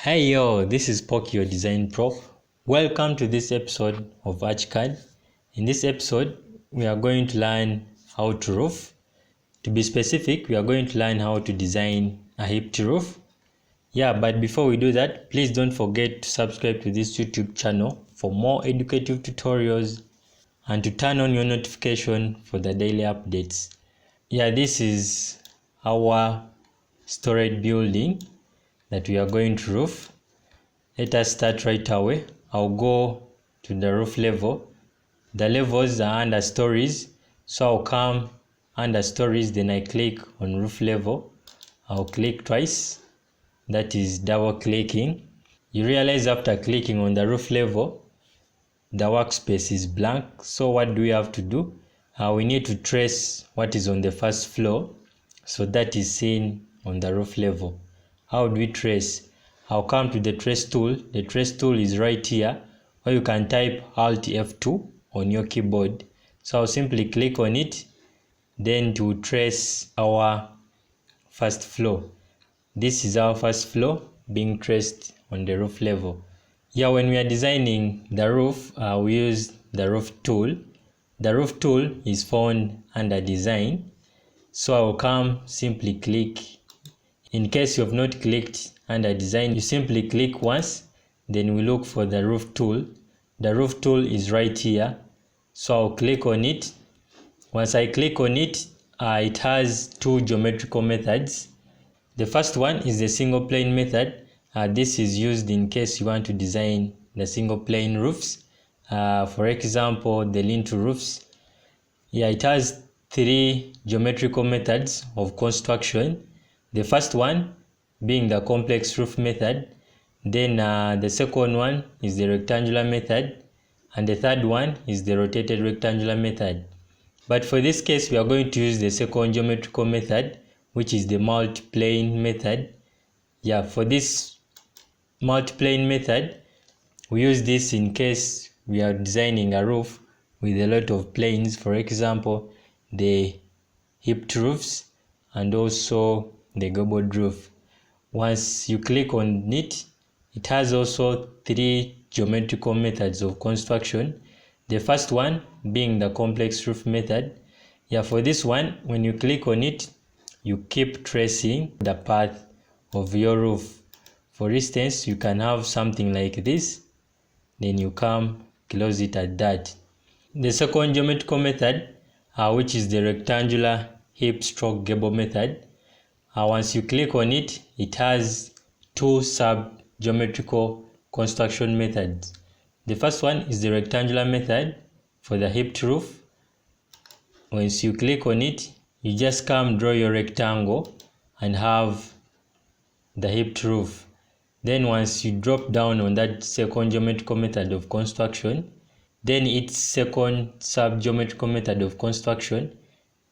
Hey yo, this is Poki, your design pro. Welcome to this episode of ArchiCAD. In this episode, we are going to learn how to roof. To be specific, we are going to learn how to design a hipped roof. But before we do that, please don't forget to subscribe to this YouTube channel for more educative tutorials and to turn on your notification for the daily updates. This is our storage building that we are going to roof. Let us start right away. I'll go to the roof level. The levels are under stories, so I'll come under stories, then I click on roof level. I'll click twice, that is double clicking. You realize after clicking on the roof level, the workspace is blank. So what do we have to do? We need to trace what is on the first floor, so that is seen on the roof level. How do we trace? I'll come to the trace tool. The trace tool is right here, or you can type Alt F2 on your keyboard. So I'll simply click on it, then to trace our first floor. This is our first floor being traced on the roof level. When we are designing the roof, we use the roof tool. The roof tool is found under design. So I'll come, simply click. In case you have not clicked under design, you simply click once, then we look for the roof tool. The roof tool is right here, so I'll click on it. Once I click on it, it has two geometrical methods. The first one is the single plane method. This is used in case you want to design the single plane roofs. For example, the lintel roofs. It has three geometrical methods of construction. The first one being the complex roof method, then the second one is the rectangular method, and the third one is the rotated rectangular method. But for this case, we are going to use the second geometrical method, which is the multi-plane method. For this multi-plane method, we use this in case we are designing a roof with a lot of planes, for example, the hipped roofs and also the gabled roof. Once you click on it, it has also three geometrical methods of construction. The first one being the complex roof method. For this one, when you click on it, you keep tracing the path of your roof. For instance, you can have something like this, then you come close it at that. The second geometrical method, which is the rectangular hip stroke gable method. Once you click on it, it has two sub-geometrical construction methods. The first one is the rectangular method for the hipped roof. Once you click on it, you just come draw your rectangle and have the hipped roof. Then once you drop down on that second geometrical method of construction, then its second sub-geometrical method of construction,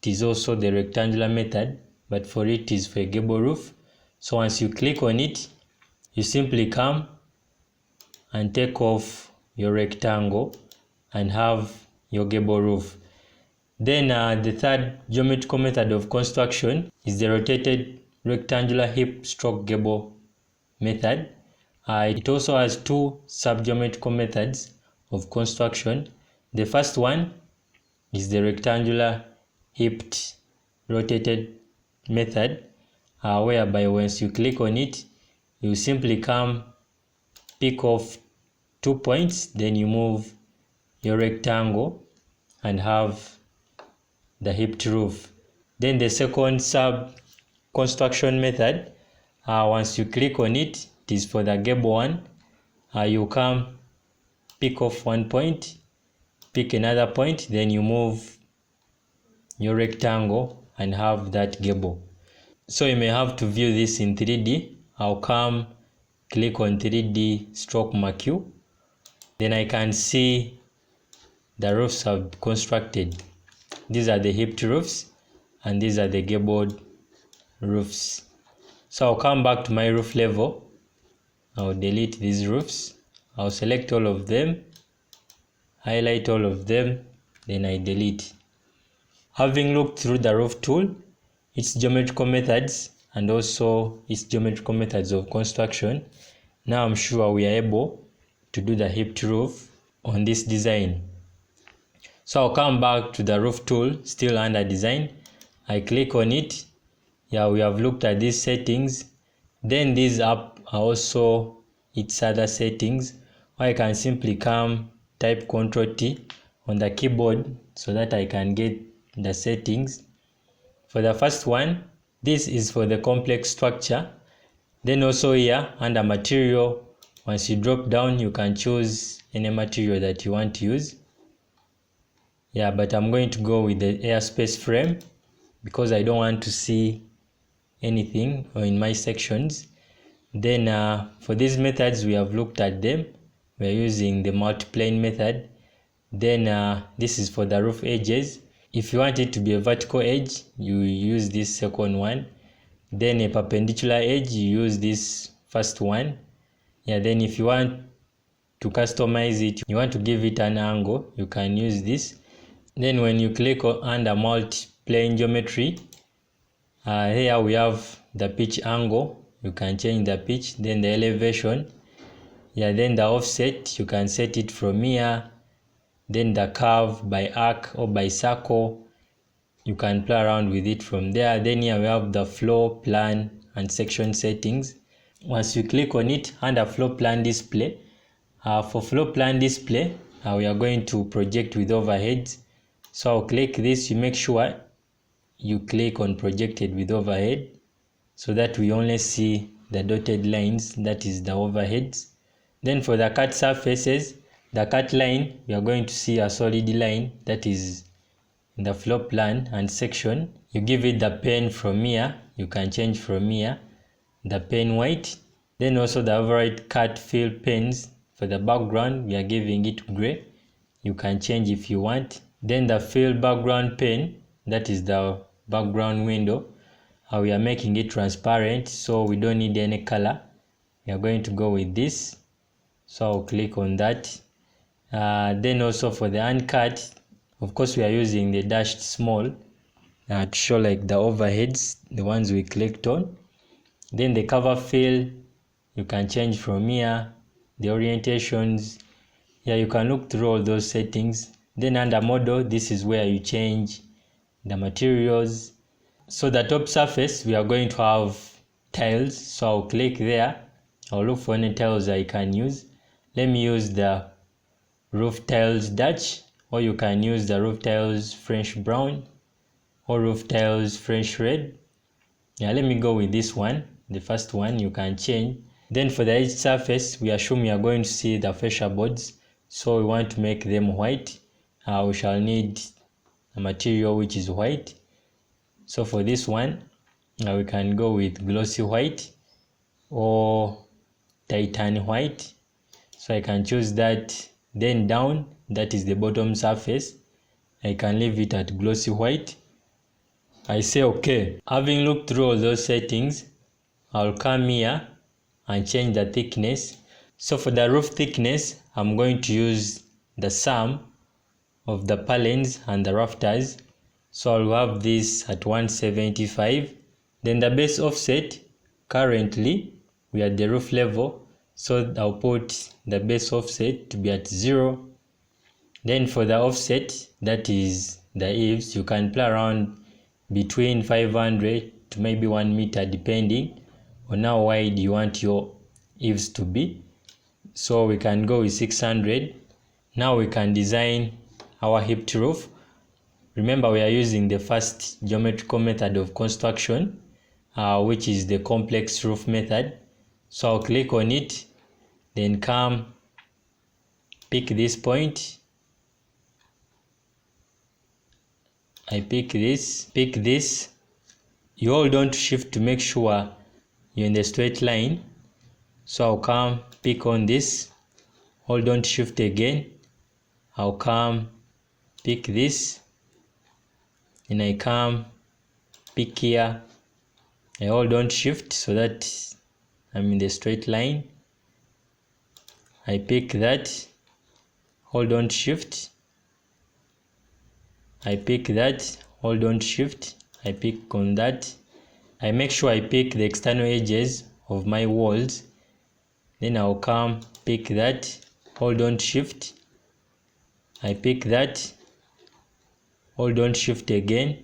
it is also the rectangular method, but for it is for a gable roof. So once you click on it, you simply come and take off your rectangle and have your gable roof. Then the third geometrical method of construction is the rotated rectangular hip stroke gable method. It also has two sub-geometrical methods of construction. The first one is the rectangular hipped rotated method, whereby once you click on it, you simply come, pick off 2 points, then you move your rectangle and have the hipped roof. Then the second sub construction method, once you click on it, it is for the gable one. You come, pick off 1 point, pick another point, then you move your rectangle and have that gable. So you may have to view this in 3D. I'll come, click on 3D stroke marquee. Then I can see the roofs have constructed. These are the hipped roofs and these are the gabled roofs. So I'll come back to my roof level. I'll delete these roofs. I'll select all of them, highlight all of them, then I delete. Having looked through the roof tool, its geometrical methods and also its geometrical methods of construction, Now I'm sure we are able to do the hipped roof on this design. So I'll come back to the roof tool, still under design. I click on it. Yeah, we have looked at these settings. Then these up are also its other settings. Or I can simply come type Ctrl T on the keyboard so that I can get the settings. For the first one, this is for the complex structure. Then also here under material, once you drop down, you can choose any material that you want to use. Yeah, but I'm going to go with the airspace frame because I don't want to see anything in my sections. Then for these methods, we have looked at them. We are using the multi-plane method. Then this is for the roof edges. If you want it to be a vertical edge, you use this second one. Then a perpendicular edge, you use this first one. Yeah, then if you want to customize it, you want to give it an angle, you can use this. Then when you click under multi-plane geometry, here we have the pitch angle. You can change the pitch. Then the elevation. Yeah, then the offset, you can set it from here. Then the curve by arc or by circle, you can play around with it from there. Then here we have the floor plan and section settings. Once you click on it under floor plan display, for floor plan display, we are going to project with overheads. So I'll click this. You make sure you click on projected with overhead so that we only see the dotted lines, that is the overheads. Then for the cut surfaces, the cut line, we are going to see a solid line that is in the floor plan and section. You give it the pen from here. You can change from here the pen white. Then also the override cut fill pens. For the background, we are giving it gray. You can change if you want. Then the fill background pen, that is the background window. We are making it transparent, so we don't need any color. We are going to go with this. So I'll click on that. Then also for the uncut, of course we are using the dashed small to show like the overheads, the ones we clicked on. Then the cover fill, you can change from here. The orientations, yeah, you can look through all those settings. Then under model, this is where you change the materials. So the top surface, we are going to have tiles. So I'll click there. I'll look for any tiles I can use. Let me use the roof tiles Dutch, or you can use the roof tiles French brown or roof tiles French red. Yeah, let me go with this one, the first one. You can change. Then for the edge surface, we assume we are going to see the fascia boards, so we want to make them white. We shall need a material which is white. So for this one, we can go with glossy white or titan white. So I can choose that. Then down, that is the bottom surface, I can leave it at glossy white. I say okay. Having looked through all those settings, I'll come here and change the thickness. So for the roof thickness, I'm going to use the sum of the purlins and the rafters. So I'll have this at 175. Then the base offset, currently we are at the roof level, so I'll put the base offset to be at 0. Then for the offset, that is the eaves, you can play around between 500 to maybe 1 meter depending on how wide you want your eaves to be. So we can go with 600. Now we can design our hipped roof. Remember, we are using the first geometrical method of construction, which is the complex roof method. So I'll click on it, then come pick this point. I pick this. You hold on to shift to make sure you're in the straight line. So I'll come pick on this, hold on to shift again. I'll come pick this, and I come pick here. I hold on to shift so that I'm in the straight line. I pick that, hold on to shift. I pick that, hold on to shift. I pick on that. I make sure I pick the external edges of my walls. Then I'll come pick that, hold on shift, I pick that, hold on shift again,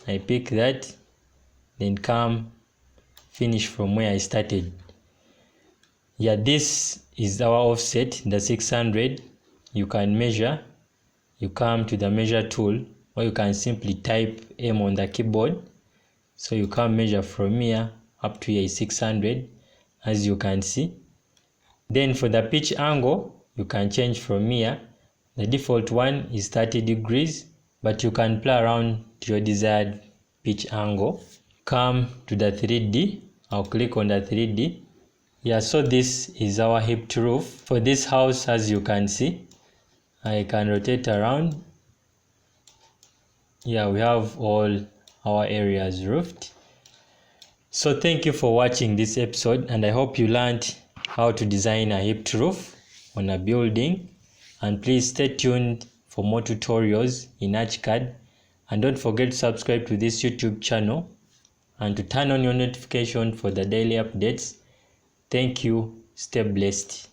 I pick that, then come finish from where I started. Yeah, this is our offset, the 600. You can measure, you come to the measure tool, or you can simply type M on the keyboard. So you can measure from here up to here is 600, as you can see. Then for the pitch angle, you can change from here. The default one is 30 degrees, but you can play around to your desired pitch angle. Come to the 3D, I'll click on the 3D. Yeah, so this is our hipped roof. For this house, as you can see, I can rotate around. Yeah, we have all our areas roofed. So thank you for watching this episode, and I hope you learned how to design a hipped roof on a building. And please stay tuned for more tutorials in ArchiCAD, and don't forget to subscribe to this YouTube channel and to turn on your notification for the daily updates. Thank you. Stay blessed.